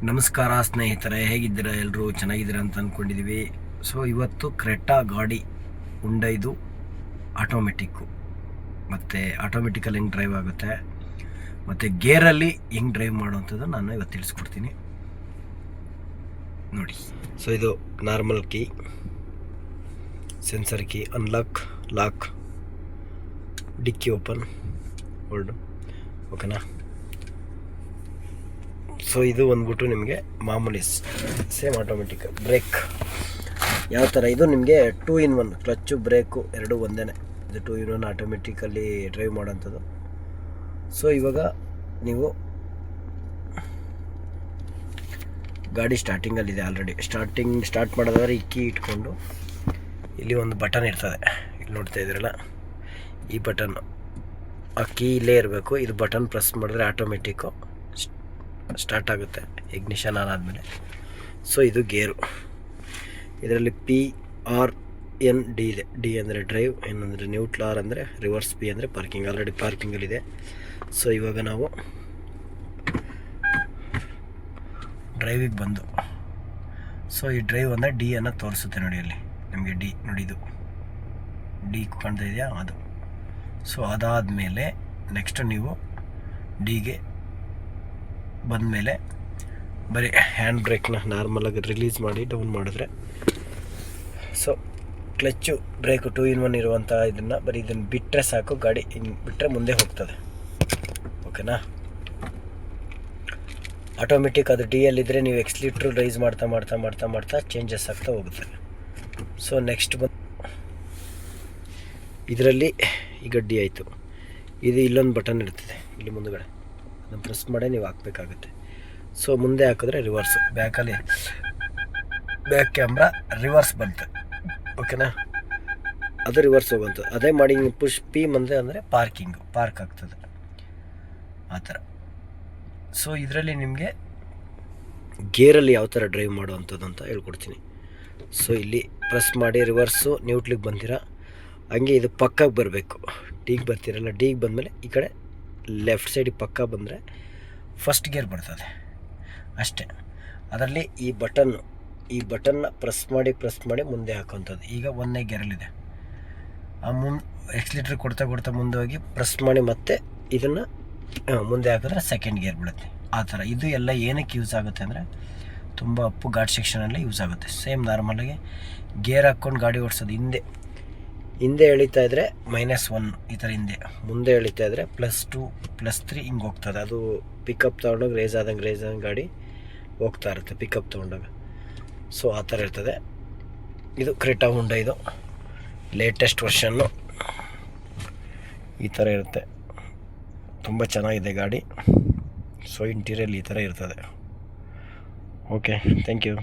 ನಮಸ್ಕಾರ ಸ್ನೇಹಿತರೆ, ಹೇಗಿದ್ದೀರಾ? ಎಲ್ಲರೂ ಚೆನ್ನಾಗಿದ್ದೀರಾ ಅಂತ ಅಂದ್ಕೊಂಡಿದ್ದೀವಿ. ಸೊ ಇವತ್ತು ಕ್ರೆಟಾ ಗಾಡಿ ಹುಂಡೈದು ಆಟೋಮೆಟಿಕ್ಕು, ಮತ್ತು ಆಟೋಮೆಟಿಕಲ್ಲಿ ಹೆಂಗೆ ಡ್ರೈವ್ ಆಗುತ್ತೆ ಮತ್ತು ಗೇರಲ್ಲಿ ಹೆಂಗೆ ಡ್ರೈವ್ ಮಾಡೋವಂಥದ್ದು ನಾನು ಇವತ್ತು ತಿಳಿಸ್ಕೊಡ್ತೀನಿ ನೋಡಿ. ಸೊ ಇದು normal key, sensor key, unlock, lock, ಡಿಕ್ಕಿ ಓಪನ್, ಹೋಲ್ಡು, ಓಕೆನಾ. ಸೊ ಇದು ಬಂದ್ಬಿಟ್ಟು ನಿಮಗೆ ಮಾಮೂಲಿ ಸೇಮ್ ಆಟೋಮೆಟಿಕ್. ಬ್ರೇಕ್ ಯಾವ ಥರ, ಇದು ನಿಮಗೆ 2-in-1, ಕ್ಲಚ್ಚು ಬ್ರೇಕು ಎರಡೂ ಒಂದೇ. ಇದು 2-in-1 ಆಟೋಮೆಟಿಕಲ್ಲಿ ಡ್ರೈವ್ ಮಾಡೋಂಥದ್ದು. ಸೊ ಇವಾಗ ನೀವು ಗಾಡಿ ಸ್ಟಾರ್ಟಿಂಗಲ್ಲಿದೆ ಆಲ್ರೆಡಿ. ಸ್ಟಾರ್ಟ್ ಮಾಡೋದಾದ್ರೆ ಈ ಕೀ ಇಟ್ಕೊಂಡು ಇಲ್ಲಿ ಒಂದು ಬಟನ್ ಇರ್ತದೆ, ಇಲ್ಲಿ ನೋಡ್ತಾ ಇದ್ದೀರಲ್ಲ, ಈ ಬಟನ್, ಆ ಕೀ ಇಲ್ಲೇ ಇರಬೇಕು. ಇದು ಬಟನ್ ಪ್ರೆಸ್ ಮಾಡಿದ್ರೆ ಆಟೋಮೆಟಿಕ್ಕು ಸ್ಟಾರ್ಟ್ ಆಗುತ್ತೆ, ಇಗ್ನಿಷನ್ ಆನ್ ಆದಮೇಲೆ. ಸೊ ಇದು ಗೇರು. ಇದರಲ್ಲಿ PRND ಇದೆ. ಡಿ ಅಂದರೆ ಡ್ರೈವ್, ಏನಂದರೆ ನ್ಯೂಟ್ರಲ್, ಆರ್ ಅಂದರೆ ರಿವರ್ಸ್, ಪಿ ಅಂದರೆ ಪಾರ್ಕಿಂಗ್. ಆಲ್ರೆಡಿ ಪಾರ್ಕಿಂಗಲ್ಲಿದೆ. ಸೊ ಇವಾಗ ನಾವು ಡ್ರೈವಿಗೆ ಬಂದು, ಸೊ ಈ ಡ್ರೈವ್ ಅಂದರೆ ಡಿ ಅನ್ನು ತೋರಿಸುತ್ತೆ ನೋಡಿ. ಅಲ್ಲಿ ನಿಮಗೆ ಡಿ ನೋಡಿ, ಇದು ಡಿ ಕಾಣ್ತಾ ಇದೆಯಾ, ಅದು. ಸೊ ಅದಾದಮೇಲೆ ನೆಕ್ಸ್ಟ್ ನೀವು ಡಿಗೆ ಬಂದಮೇಲೆ ಬರೀ ಹ್ಯಾಂಡ್ ಬ್ರೇಕ್ನ ನಾರ್ಮಲಾಗಿ ರಿಲೀಸ್ ಮಾಡಿ ಡೌನ್ ಮಾಡಿದ್ರೆ, ಸೊ ಕ್ಲಚ್ಚು ಬ್ರೇಕು 2-in-1 ಇರುವಂಥ ಇದನ್ನು ಬರೀ ಇದನ್ನು ಬಿಟ್ಟರೆ ಸಾಕು, ಗಾಡಿ ಹಿಂಗೆ ಬಿಟ್ಟರೆ ಮುಂದೆ ಹೋಗ್ತದೆ, ಓಕೆನಾ. ಆಟೋಮೆಟಿಕ್ ಅದು ಡಿ ಎಲ್ಲಿದ್ದರೆ ನೀವು ಎಕ್ಸ್ಲೀಟ್ರು ರೈಸ್ ಮಾಡ್ತಾ ಮಾಡ್ತಾ ಮಾಡ್ತಾ ಮಾಡ್ತಾ ಚೇಂಜಸ್ ಆಗ್ತಾ ಹೋಗುತ್ತೆ. ಸೊ ನೆಕ್ಸ್ಟ್ ಬಂದು ಇದರಲ್ಲಿ ಈಗ ಡಿ ಆಯಿತು. ಇದು ಇಲ್ಲೊಂದು ಬಟನ್ ಇರ್ತದೆ ಇಲ್ಲಿ ಮುಂದುಗಡೆ, ಅದನ್ನು ಪ್ರೆಸ್ ಮಾಡೇ ನೀವು ಹಾಕಬೇಕಾಗುತ್ತೆ. ಸೊ ಮುಂದೆ ಹಾಕಿದ್ರೆ ರಿವರ್ಸು, ಬ್ಯಾಕಲ್ಲಿ ಬ್ಯಾಕ್ ಕ್ಯಾಮ್ರಾ ರಿವರ್ಸ್ ಬಂತು, ಓಕೆನಾ. ಅದು ರಿವರ್ಸ್ ಹೋಗುವಂಥದ್ದು. ಅದೇ ಮಾಡಿ ಪುಷ್ ಪಿ ಮುಂದೆ ಅಂದರೆ ಪಾರ್ಕಿಂಗು, ಪಾರ್ಕ್ ಆಗ್ತದೆ ಆ ಥರ. ಸೊ ಇದರಲ್ಲಿ ನಿಮಗೆ ಗೇರಲ್ಲಿ ಯಾವ ಥರ ಡ್ರೈವ್ ಮಾಡುವಂಥದ್ದು ಅಂತ ಹೇಳ್ಕೊಡ್ತೀನಿ. ಸೊ ಇಲ್ಲಿ ಪ್ರೆಸ್ ಮಾಡಿ ರಿವರ್ಸು ನ್ಯೂಟ್ಲಿಗೆ ಬಂದಿರ, ಹಂಗೆ ಇದು ಪಕ್ಕಕ್ಕೆ ಬರಬೇಕು. ಡಿಗೆ ಬರ್ತಿರಲ್ಲ, ಡಿಗೆ ಬಂದಮೇಲೆ ಈ ಕಡೆ ಲೆಫ್ಟ್ ಸೈಡಿಗೆ ಪಕ್ಕ ಬಂದರೆ ಫಸ್ಟ್ ಗೇರ್ ಬರ್ತದೆ ಅಷ್ಟೇ. ಅದರಲ್ಲಿ ಈ ಬಟನ್ನ ಪ್ರೆಸ್ ಮಾಡಿ ಮುಂದೆ ಹಾಕೋಂಥದ್ದು. ಈಗ 1ನೇ ಗೇರಲ್ಲಿದೆ, ಆ ಎಕ್ಸ್ಲೀಟ್ರ್ ಕೊಡ್ತಾ ಕೊಡ್ತಾ ಮುಂದೆ ಹೋಗಿ ಪ್ರೆಸ್ ಮಾಡಿ ಮತ್ತೆ ಇದನ್ನು ಮುಂದೆ ಹಾಕಿದ್ರೆ ಸೆಕೆಂಡ್ ಗೇರ್ ಬಿಡುತ್ತೆ. ಆ ಥರ ಇದು ಎಲ್ಲ ಏನಕ್ಕೆ ಯೂಸ್ ಆಗುತ್ತೆ ಅಂದರೆ, ತುಂಬ ಅಪ್ಪು ಘಾಟ್ ಸೆಕ್ಷನಲ್ಲಿ ಯೂಸ್ ಆಗುತ್ತೆ. ಸೇಮ್ ನಾರ್ಮಲಾಗಿ ಗೇರ್ ಹಾಕ್ಕೊಂಡು ಗಾಡಿ ಓಡಿಸೋದು. ಹಿಂದೆ ಎಳಿತಾ ಇದ್ದರೆ -1 ಈ ಥರ ಹಿಂದೆ, ಮುಂದೆ ಎಳಿತಾ ಇದ್ದರೆ +2 +3 ಹಿಂಗೆ ಹೋಗ್ತದೆ. ಅದು ಪಿಕಪ್ ತೊಗೊಂಡಾಗ ರೇಸ್ ಆದಂಗೆ ಗಾಡಿ ಹೋಗ್ತಾ ಇರುತ್ತೆ ಪಿಕಪ್ ತೊಗೊಂಡಾಗ. ಸೊ ಆ ಥರ ಇರ್ತದೆ. ಇದು ಕ್ರೆಟಾ ಹುಂಡೈದು ಲೇಟೆಸ್ಟ್ ವರ್ಷನ್ನು ಈ ಥರ ಇರುತ್ತೆ. ತುಂಬ ಚೆನ್ನಾಗಿದೆ ಗಾಡಿ. ಸೊ ಇಂಟೀರಿಯಲ್ ಈ ಥರ ಇರ್ತದೆ. Okay, thank you.